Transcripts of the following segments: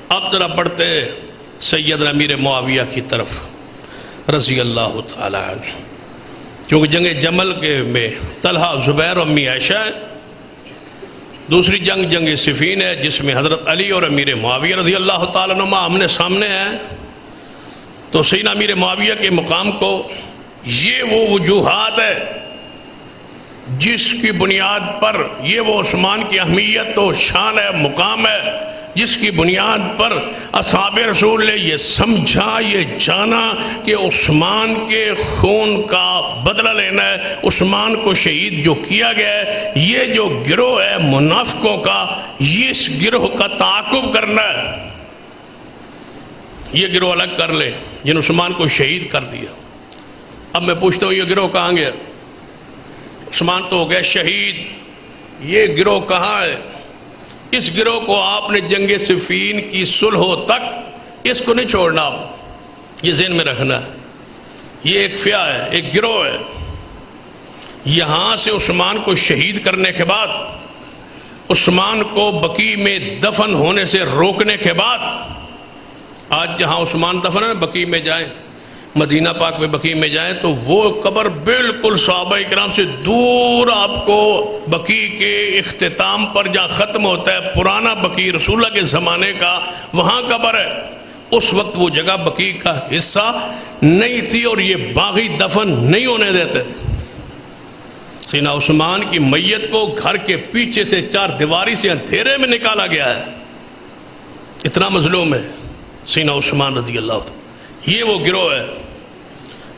اب ذرا پڑھتے سیدنا امیر معاویہ کی طرف رضی اللہ تعالی عنہ، کیونکہ جنگ جمل کے میں طلحہ، زبیر اور امی عائشہ ہے۔ دوسری جنگ جنگ صفین ہے جس میں حضرت علی اور امیر معاویہ رضی اللہ تعالیٰ عنہ آمنے سامنے ہیں۔ تو سیدنا امیر معاویہ کے مقام کو یہ وہ وجوہات ہے جس کی بنیاد پر، یہ وہ عثمان کی اہمیت و شان ہے، مقام ہے، جس کی بنیاد پر اصحاب رسول نے یہ سمجھا، یہ جانا کہ عثمان کے خون کا بدلہ لینا ہے، عثمان کو شہید جو کیا گیا ہے، یہ جو گروہ ہے منافقوں کا، یہ اس گروہ کا تعاقب کرنا ہے۔ یہ گروہ الگ کر لے جن عثمان کو شہید کر دیا۔ اب میں پوچھتا ہوں یہ گروہ کہاں گیا؟ عثمان تو ہو گئے شہید، یہ گروہ کہاں ہے؟ اس گروہ کو آپ نے جنگ صفین کی صلح تک اس کو نہیں چھوڑنا، آپ یہ ذہن میں رکھنا ہے۔ یہ ایک فئہ ہے، ایک گروہ ہے۔ یہاں سے عثمان کو شہید کرنے کے بعد، عثمان کو بقیع میں دفن ہونے سے روکنے کے بعد، آج جہاں عثمان دفن ہے بقیع میں جائیں، مدینہ پاک میں بقیع میں جائیں تو وہ قبر بالکل صحابہ کرام سے دور آپ کو بقیع کے اختتام پر جہاں ختم ہوتا ہے پرانا بقیع رسول اللہ کے زمانے کا، وہاں قبر ہے۔ اس وقت وہ جگہ بقیع کا حصہ نہیں تھی اور یہ باغی دفن نہیں ہونے دیتے تھے۔ سیدنا عثمان کی میت کو گھر کے پیچھے سے چار دیواری سے اندھیرے میں نکالا گیا ہے، اتنا مظلوم ہے سیدنا عثمان رضی اللہ عنہ۔ یہ وہ گروہ ہے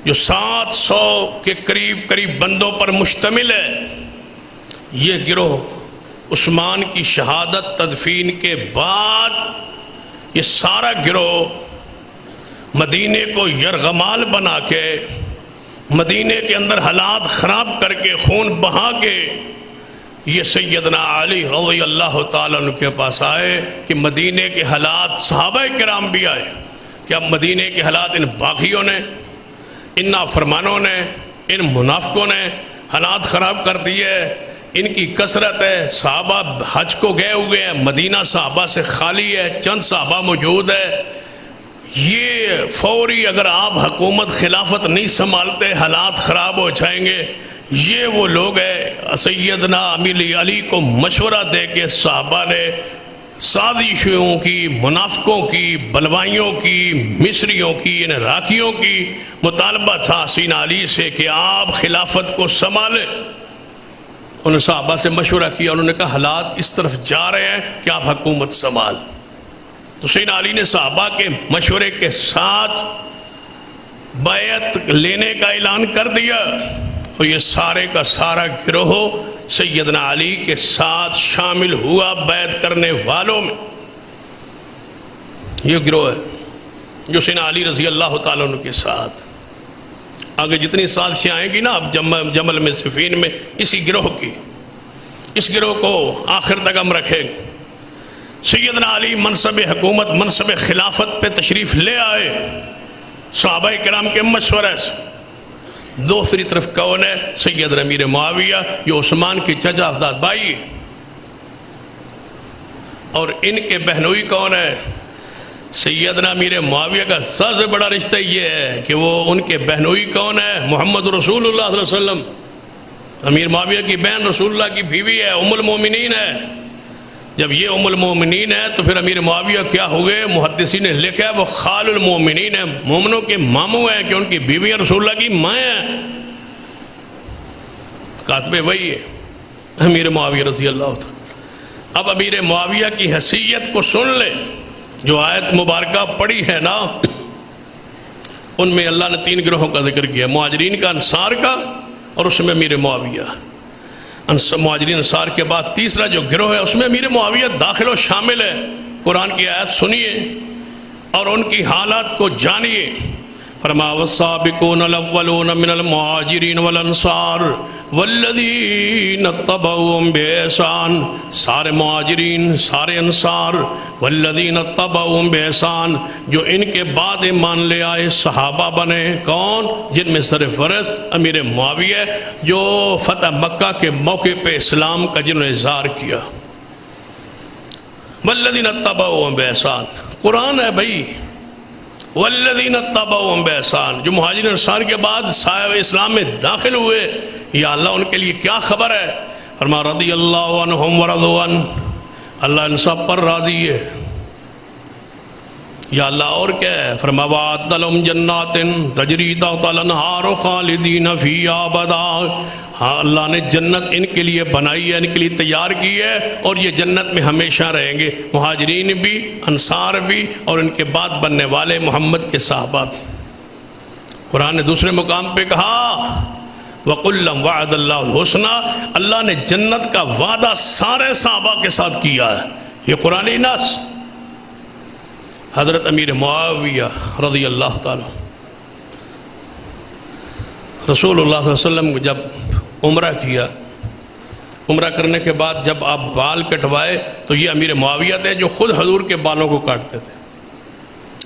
جو 700 کے قریب بندوں پر مشتمل ہے۔ یہ گروہ عثمان کی شہادت تدفین کے بعد یہ سارا گروہ مدینے کو یرغمال بنا کے، مدینے کے اندر حالات خراب کر کے، خون بہا کے، یہ سیدنا علی رضی اللہ تعالیٰ عنہ کے پاس آئے کہ مدینے کے حالات، صحابہ کرام بھی آئے کہ اب مدینے کے حالات ان باغیوں نے، ان نافرمانوں نے، ان منافقوں نے حالات خراب کر دیے، ان کی کثرت ہے، صحابہ حج کو گئے ہوئے ہیں، مدینہ صحابہ سے خالی ہے، چند صحابہ موجود ہے، یہ فوری اگر آپ حکومت خلافت نہیں سنبھالتے حالات خراب ہو جائیں گے۔ یہ وہ لوگ ہیں، سیدنا امیر علی کو مشورہ دے کے صحابہ نے سازشوں کی، منافقوں کی، بلوائیوں کی، مصریوں کی، ان عراقیوں کی مطالبہ تھا سیدنا علی سے کہ آپ خلافت کو سنبھالیں۔ انہوں نے صحابہ سے مشورہ کیا، انہوں نے کہا حالات اس طرف جا رہے ہیں کہ آپ حکومت سنبھال۔ تو سیدنا علی نے صحابہ کے مشورے کے ساتھ بیعت لینے کا اعلان کر دیا، اور یہ سارے کا سارا گروہ سیدنا علی کے ساتھ شامل ہوا بیعت کرنے والوں میں۔ یہ گروہ ہے جو سیدنا علی رضی اللہ تعالیٰ عنہ کے ساتھ، آگے جتنی سازشیں آئیں گی نا اب جمل میں صفین میں، اسی گروہ کی، اس گروہ کو آخر تک ہم رکھیں گے۔ سیدنا علی منصب حکومت، منصب خلافت پہ تشریف لے آئے صحابہ کرام کے مشورے سے۔ دوسری طرف کون ہے؟ سیدنا امیر معاویہ، جو عثمان کے چچا افزاد بھائی، اور ان کے بہنوئی کون ہے؟ سیدنا امیر معاویہ کا سب سے بڑا رشتہ یہ ہے کہ وہ ان کے بہنوئی کون ہے؟ محمد رسول اللہ صلی اللہ علیہ وسلم۔ امیر معاویہ کی بہن رسول اللہ کی بیوی ہے، ام المومنین ہے۔ جب یہ ام المومنین ہے تو پھر امیر معاویہ کیا ہوئے؟ محدثین نے لکھا ہے وہ خال المومنین ہیں، مومنوں کے ماموں ہیں کہ ان کی بیویاں رسول اللہ کی مائیں ہیں۔ کاتب وہی ہے امیر معاویہ رضی اللہ عنہ۔ اب امیر معاویہ کی حیثیت کو سن لے، جو آیت مبارکہ پڑھی ہے نا، ان میں اللہ نے 3 گروہوں کا ذکر کیا، مہاجرین کا، انصار کا، اور اس میں امیر معاویہ۔ مہاجرین انصار کے بعد تیسرا جو گروہ ہے اس میں امیر معاویہ داخل و شامل ہے۔ قرآن کی آیت سنیے اور ان کی حالات کو جانیے۔ فرمایا والسابقون الاولون من المہاجرین والانصار والذین اتبعوہم بإحسان، سارے مہاجرین، سارے انصار، والذین اتبعوہم بإحسان، جو ان کے بعد ایمان لے آئے صحابہ بنے، کون؟ جن میں سرفرست امیر معاویہ جو فتح مکہ کے موقع پہ اسلام کا جنہوں نے اظہار کیا۔ والذین اتبعوہم بإحسان، قرآن ہے بھائی، والذین اتبعوہم بإحسان، جو مہاجرین انصار کے بعد سایہ اسلام میں داخل ہوئے، یا اللہ ان کے لیے کیا خبر ہے؟ فرما رضی اللہ عنہم ورضوا عنہ، اللہ ان سب پر راضی ہے۔ یا اللہ اور کیا ہے؟ فرما وَأَعَدَّ لَهُمْ جَنَّاتٍ تَجْرِي تَحْتَهَا الْأَنْهَارُ خَالِدِينَ فِيهَا أَبَدًا، ہاں اللہ نے جنت ان کے لیے بنائی ہے، ان کے لیے تیار کی ہے، اور یہ جنت میں ہمیشہ رہیں گے، مہاجرین بھی، انصار بھی، اور ان کے بعد بننے والے محمد کے صحابہ بھی۔ قرآن نے دوسرے مقام پہ کہا وَقُلًّا وَعَدَ اللَّهُ الْحُسْنَى، اللہ نے جنت کا وعدہ سارے صحابہ کے ساتھ کیا ہے۔ یہ قرآن نص۔ حضرت امیر معاویہ رضی اللہ تعالیٰ رسول اللہ صلی اللہ علیہ وسلم کو جب عمرہ کیا، عمرہ کرنے کے بعد جب آپ بال کٹوائے تو یہ امیر معاویہ تھے جو خود حضور کے بالوں کو کاٹتے تھے۔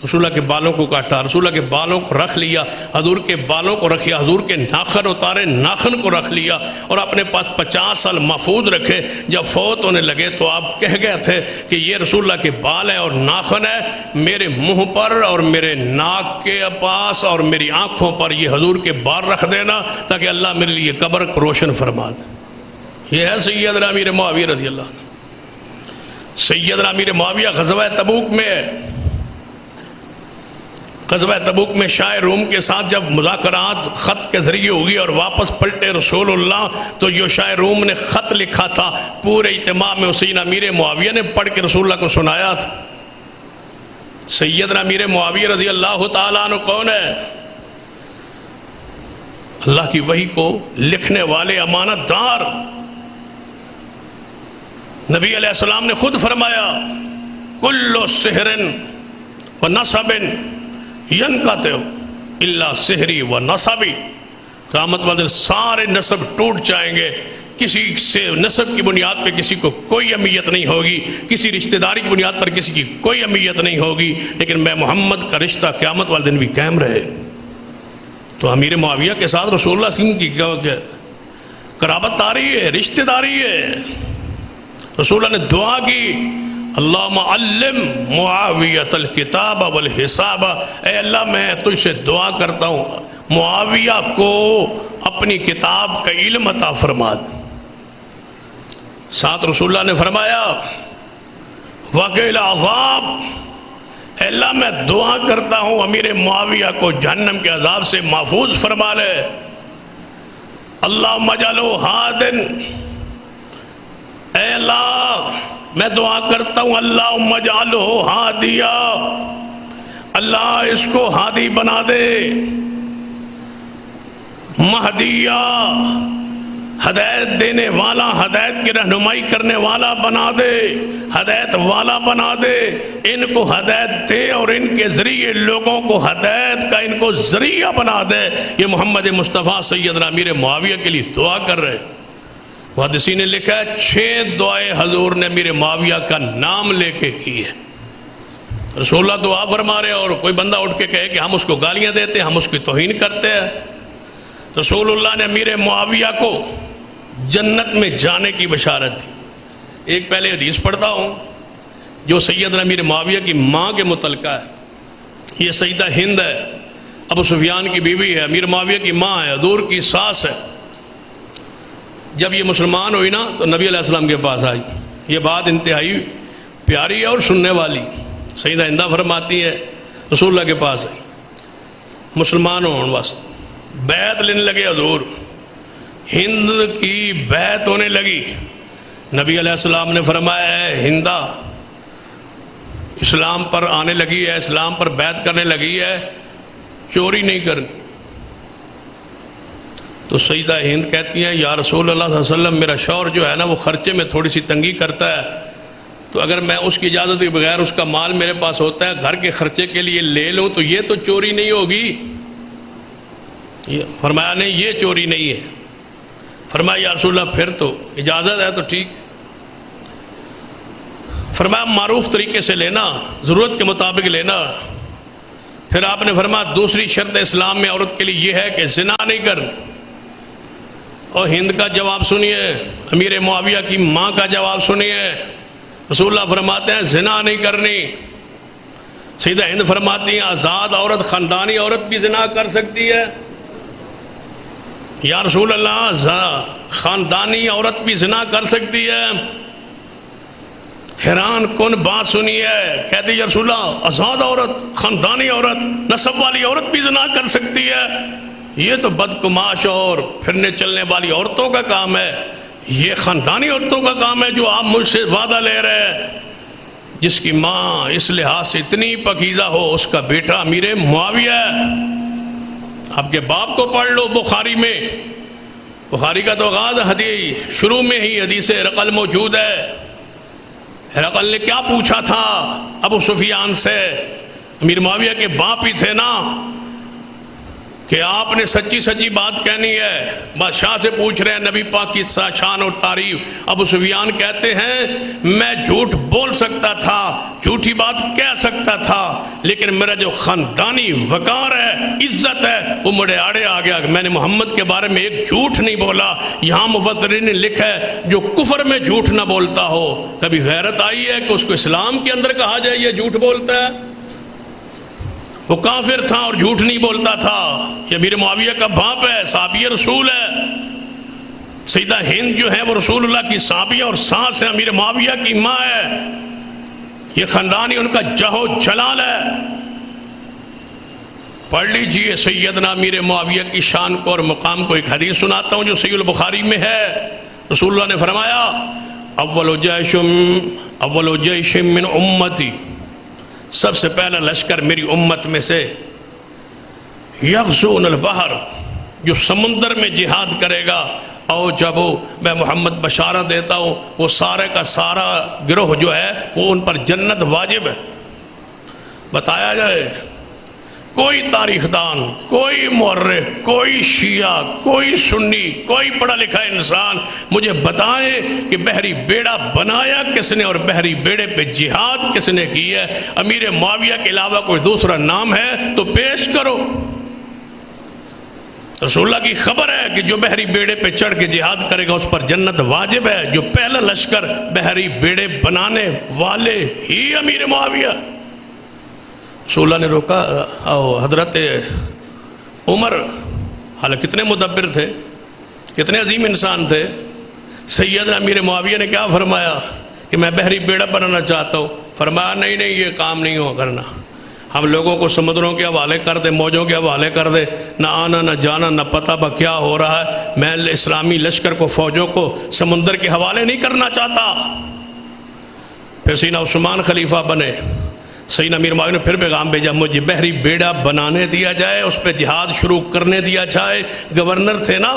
رسول اللہ کے بالوں کو کاٹا، رسول اللہ کے بالوں کو رکھ لیا، حضور کے بالوں کو رکھیا، حضور کے ناخن اتارے، ناخن کو رکھ لیا، اور اپنے پاس 50 سال محفوظ رکھے۔ جب فوت ہونے لگے تو آپ کہہ گئے تھے کہ یہ رسول اللہ کے بال ہیں اور ناخن ہے، میرے منہ پر اور میرے ناک کے پاس اور میری آنکھوں پر یہ حضور کے بال رکھ دینا تاکہ اللہ میرے لیے قبر کو روشن فرما دے۔ یہ ہے سیدنا امیر معاویہ رضی اللہ عنہ۔ سیدنا امیر معاویہ غزوہ تبوک میں ہے۔ غزوہ تبوک میں شاہ روم کے ساتھ جب مذاکرات خط کے ذریعے ہوگی اور واپس پلٹے رسول اللہ، تو جو شاہ روم نے خط لکھا تھا پورے اجتماع میں سیدنا امیر معاویہ نے پڑھ کے رسول اللہ کو سنایا تھا۔ سیدنا امیر معاویہ رضی اللہ تعالیٰ عنہ کون ہے؟ اللہ کی وحی کو لکھنے والے امانت دار۔ نبی علیہ السلام نے خود فرمایا کل سحر و نصب ینقطع الا سحری و نصبی، قیامت والے سارے نسب ٹوٹ جائیں گے، کسی سے نسب کی بنیاد پہ کسی کو کوئی اہمیت نہیں ہوگی، کسی رشتہ داری کی بنیاد پر کسی کی کوئی اہمیت نہیں ہوگی، لیکن میں محمد کا رشتہ قیامت والے دن بھی قائم رہے۔ تو امیر معاویہ کے ساتھ رسول اللہ صلی اللہ علیہ وسلم کی قرابت آ رہی ہے، رشتہ داری ہے۔ رسول اللہ نے دعا کی اللہم علم معاویۃ الکتاب والحساب، اے اللہ میں تجھ سے دعا کرتا ہوں معاویہ کو اپنی کتاب کا علم عطا فرما دے۔ ساتھ رسول اللہ نے فرمایا وقع العذاب، اے اللہ میں دعا کرتا ہوں امیر معاویہ کو جہنم کے عذاب سے محفوظ فرما لے۔ اللہم اجعلہ ہادن، اے اللہ میں دعا کرتا ہوں اللہم اجعلہ ہادیا، اللہ اس کو ہادی بنا دے، مہدیہ ہدایت دینے والا، ہدایت کی رہنمائی کرنے والا بنا دے، ہدایت والا بنا دے، ان کو ہدایت دے اور ان کے ذریعے لوگوں کو ہدایت کا ان کو ذریعہ بنا دے۔ یہ محمد مصطفیٰ سیدنا امیر معاویہ کے لیے دعا کر رہے ہیں۔ محدثین نے لکھا ہے 6 دعائیں حضور نے امیر معاویہ کا نام لے کے کی ہے۔ رسول اللہ دعا فرما رہے اور کوئی بندہ اٹھ کے کہے کہ ہم اس کو گالیاں دیتے ہیں، ہم اس کی توہین کرتے ہیں۔ رسول اللہ نے امیر معاویہ کو جنت میں جانے کی بشارت دی۔ ایک پہلے حدیث پڑھتا ہوں جو سیدنا امیر معاویہ کی ماں کے متعلقہ ہے۔ یہ سیدہ ہند ہے، ابو سفیان کی بیوی ہے، امیر معاویہ کی ماں ہے، حضور کی ساس ہے۔ جب یہ مسلمان ہوئی نا تو نبی علیہ السلام کے پاس آئی۔ یہ بات انتہائی پیاری ہے اور سننے والی۔ سیدہ ہندہ فرماتی ہے رسول اللہ کے پاس آئی، مسلمان ہونے واسطے بیعت لینے لگے حضور، ہند کی بیعت ہونے لگی۔ نبی علیہ السلام نے فرمایا ہے ہندہ اسلام پر آنے لگی ہے، اسلام پر بیعت کرنے لگی ہے، چوری نہیں کرنی۔ تو سیدہ ہند کہتی ہیں یا رسول اللہ صلی اللہ علیہ وسلم میرا شوہر جو ہے نا وہ خرچے میں تھوڑی سی تنگی کرتا ہے، تو اگر میں اس کی اجازت کے بغیر اس کا مال میرے پاس ہوتا ہے گھر کے خرچے کے لیے لے لوں تو یہ تو چوری نہیں ہوگی؟ فرمایا نہیں یہ چوری نہیں ہے۔ فرمایا یا رسول اللہ پھر تو اجازت ہے تو ٹھیک۔ فرمایا معروف طریقے سے لینا، ضرورت کے مطابق لینا۔ پھر آپ نے فرمایا دوسری شرط اسلام میں عورت کے لیے یہ ہے کہ زنا نہیں کرنا۔ اور ہند کا جواب سنیے، امیر معاویہ کی ماں کا جواب سنیے۔ رسول اللہ فرماتے ہیں زنا نہیں کرنی، سیدہ ہند فرماتی ہیں آزاد عورت خاندانی عورت بھی زنا کر سکتی ہے؟ یا رسول اللہ خاندانی عورت بھی زنا کر سکتی ہے؟ حیران کن بات سنی ہے، کہتی یا رسول اللہ آزاد عورت خاندانی عورت نسب والی عورت بھی زنا کر سکتی ہے؟ یہ تو بدکماش اور پھرنے چلنے والی عورتوں کا کام ہے، یہ خاندانی عورتوں کا کام ہے جو آپ مجھ سے وعدہ لے رہے ہیں۔ جس کی ماں اس لحاظ سے اتنی پاکیزہ ہو، اس کا بیٹا امیر معاویہ ہے۔ آپ کے باپ کو پڑھ لو، بخاری میں، بخاری کا تو آغاز حدیث شروع میں ہی حدیث ہرقل موجود ہے۔ ہرقل نے کیا پوچھا تھا ابو سفیان سے؟ امیر معاویہ کے باپ ہی تھے نا، کہ آپ نے سچی سچی بات کہنی ہے۔ بادشاہ سے پوچھ رہے ہیں نبی پاک کی شان اور تعریف۔ ابو سفیان کہتے ہیں میں جھوٹ بول سکتا تھا، جھوٹی بات کہہ سکتا تھا، لیکن میرا جو خاندانی وقار ہے، عزت ہے، وہ مڑے آڑے آ گیا۔ میں نے محمد کے بارے میں ایک جھوٹ نہیں بولا۔ یہاں مفسرین نے لکھا ہے جو کفر میں جھوٹ نہ بولتا ہو، کبھی غیرت آئی ہے کہ اس کو اسلام کے اندر کہا جائے یہ جھوٹ بولتا ہے؟ وہ کافر تھا اور جھوٹ نہیں بولتا تھا۔ یہ امیر معاویہ کا باپ ہے، صحابی رسول ہے۔ سیدہ ہند جو ہے وہ رسول اللہ کی صحابیہ اور ساس ہے، امیر معاویہ کی ماں ہے۔ یہ خاندانی ان کا جہو جلال ہے۔ پڑھ لیجئے سیدنا امیر معاویہ کی شان کو اور مقام کو۔ ایک حدیث سناتا ہوں جو صحیح البخاری میں ہے۔ رسول اللہ نے فرمایا اول جیش من امتی، سب سے پہلا لشکر میری امت میں سے، یغزون البحر، جو سمندر میں جہاد کرے گا، او جب میں محمد بشارت دیتا ہوں وہ سارے کا سارا گروہ جو ہے وہ ان پر جنت واجب ہے۔ بتایا جائے کوئی تاریخ دان، کوئی مورخ، کوئی شیعہ، کوئی سنی، کوئی پڑھا لکھا انسان مجھے بتائے کہ بحری بیڑا بنایا کس نے اور بحری بیڑے پہ جہاد کس نے کی ہے؟ امیر معاویہ کے علاوہ کوئی دوسرا نام ہے تو پیش کرو۔ رسول اللہ کی خبر ہے کہ جو بحری بیڑے پہ چڑھ کے جہاد کرے گا اس پر جنت واجب ہے۔ جو پہلا لشکر بحری بیڑے بنانے والے ہی امیر معاویہ۔ رسول اللہ نے روکا، حضرت عمر حالانکہ کتنے مدبر تھے، کتنے عظیم انسان تھے، سیدنا امیر معاویہ نے کیا فرمایا کہ میں بحری بیڑا بنانا چاہتا ہوں؟ فرمایا نہیں نہیں یہ کام نہیں ہو کرنا، ہم لوگوں کو سمندروں کے حوالے کر دے، موجوں کے حوالے کر دے، نہ آنا نہ جانا نہ پتہ با کیا ہو رہا ہے۔ میں اسلامی لشکر کو، فوجوں کو سمندر کے حوالے نہیں کرنا چاہتا۔ پھر سیدنا عثمان خلیفہ بنے، سیدنا امیر معاویہ نے پھر پیغام بھیجا مجھے بحری بیڑا بنانے دیا جائے، اس پہ جہاد شروع کرنے دیا جائے۔ گورنر تھے نا،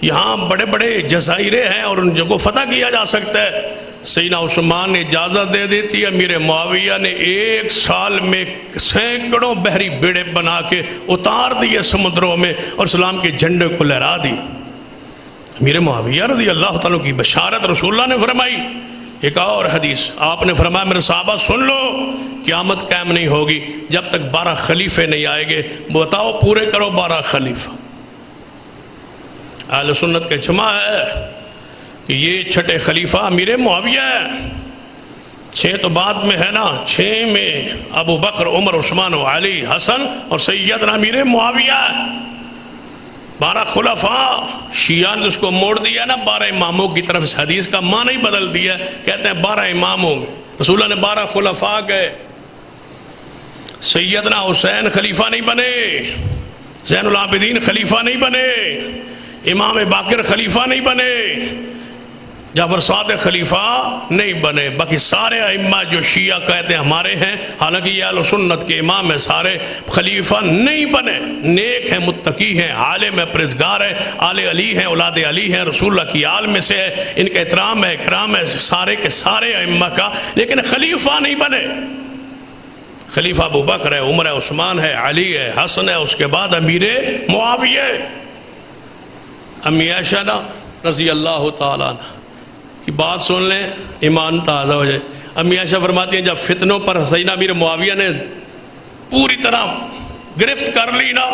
یہاں بڑے بڑے جزائرے ہیں اور ان کو فتح کیا جا سکتا ہے۔ سیدنا عثمان نے اجازت دے دی تھی، امیر معاویہ نے 1 سال میں سینکڑوں بحری بیڑے بنا کے اتار دیے سمندروں میں اور اسلام کے جھنڈے کو لہرا دی۔ امیر معاویہ رضی اللہ تعالیٰ کی بشارت رسول اللہ نے فرمائی۔ ایک اور حدیث آپ نے فرمایا میرے صحابہ سن لو، قیامت قائم نہیں ہوگی جب تک 12 خلیفے نہیں آئے گے۔ بتاؤ پورے کرو 12 خلیفہ۔ اہل سنت کا اجماع ہے کہ یہ چھٹے خلیفہ امیر معاویہ ہے۔ 6 تو بعد میں ہے نا، 6 میں ابو بکر، عمر، عثمان و علی، حسن اور سیدنا امیر معاویہ ہے۔ 12 خلفاء، شیعہ نے اس کو موڑ دیا نا 12 اماموں کی طرف، اس حدیث کا معنی ہی بدل دیا، کہتے ہیں 12 امام ہوں گے۔ رسول اللہ نے 12 خلفاء گئے۔ سیدنا حسین خلیفہ نہیں بنے، زین العابدین خلیفہ نہیں بنے، امام باقر خلیفہ نہیں بنے، جعفر صادق خلیفہ نہیں بنے۔ باقی سارے ائمہ جو شیعہ کہتے ہیں ہمارے ہیں، حالانکہ یہ اہل سنت کے امام ہیں، سارے خلیفہ نہیں بنے۔ نیک ہیں، متقی ہیں، عالم ہیں، پرہیزگار ہیں، آل علی ہیں، اولاد علی ہیں، رسول اللہ کی آل میں سے ہے، ان کا احترام ہے، اکرام ہے سارے کے سارے ائمہ کا، لیکن خلیفہ نہیں بنے۔ خلیفہ ابو بکر ہے، عمر ہے، عثمان ہے، علی ہے، حسن ہے، اس کے بعد امیر معاویہ۔ امی عائشہ رضی اللہ تعالیٰ عنہ کی بات سن لیں، ایمان تازہ ہو جائے۔ امی عائشہ فرماتی ہیں جب فتنوں پر سیدنا امیر معاویہ نے پوری طرح گرفت کر لی نا،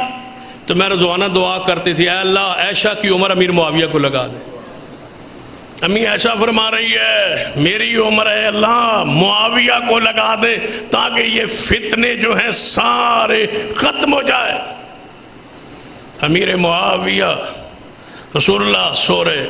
تو میں روزانہ دعا کرتی تھی، اے اللہ عائشہ کی عمر امیر معاویہ کو لگا دے، امی ایسا فرما رہی ہے میری عمر ہے اللہ معاویہ کو لگا دے تاکہ یہ فتنے جو ہیں سارے ختم ہو جائے۔ امیر معاویہ رسول اللہ سو رہے،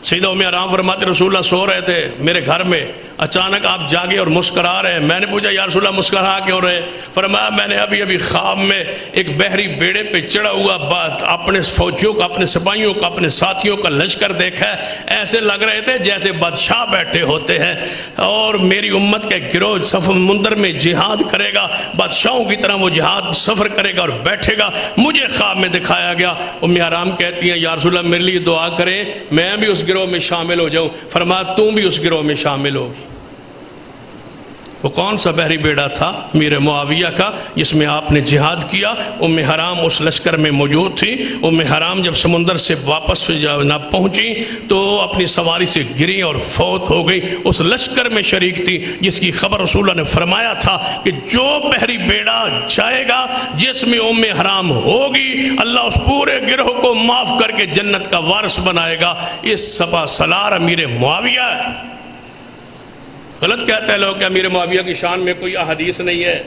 سیدہ ام حرام فرماتے رسول اللہ سو رہے تھے میرے گھر میں، اچانک آپ جاگے اور مسکرا رہے ہیں۔ میں نے پوچھا یا رسول اللہ مسکرا کیوں رہے؟ فرمایا میں نے ابھی خواب میں ایک بحری بیڑے پہ چڑھا ہوا بات اپنے فوجیوں کا، اپنے سپاہیوں کا، اپنے ساتھیوں کا لشکر دیکھا ہے، ایسے لگ رہے تھے جیسے بادشاہ بیٹھے ہوتے ہیں، اور میری امت کے گروہ سمندر میں جہاد کرے گا، بادشاہوں کی طرح وہ جہاد سفر کرے گا اور بیٹھے گا، مجھے خواب میں دکھایا گیا۔ ام حرام کہتی ہیں یا رسول اللہ میرے لیے دعا کریں میں بھی اس گروہ میں شامل ہو جاؤں۔ فرمایا تم بھی اس گروہ میں شامل ہوگی۔ وہ کون سا بحری بیڑا تھا؟ امیر معاویہ کا، جس میں آپ نے جہاد کیا۔ ام حرام اس لشکر میں موجود تھی۔ ام حرام جب سمندر سے واپس نہ پہنچی تو اپنی سواری سے گری اور فوت ہو گئی۔ اس لشکر میں شریک تھی جس کی خبر رسول اللہ نے فرمایا تھا کہ جو بحری بیڑا جائے گا جس میں ام حرام ہوگی اللہ اس پورے گروہ کو معاف کر کے جنت کا وارث بنائے گا۔ اس سپہ سالار امیر معاویہ ہے۔ غلط کہتے ہیں لوگ کہ امیر معاویہ کی شان میں کوئی احادیث نہیں ہے۔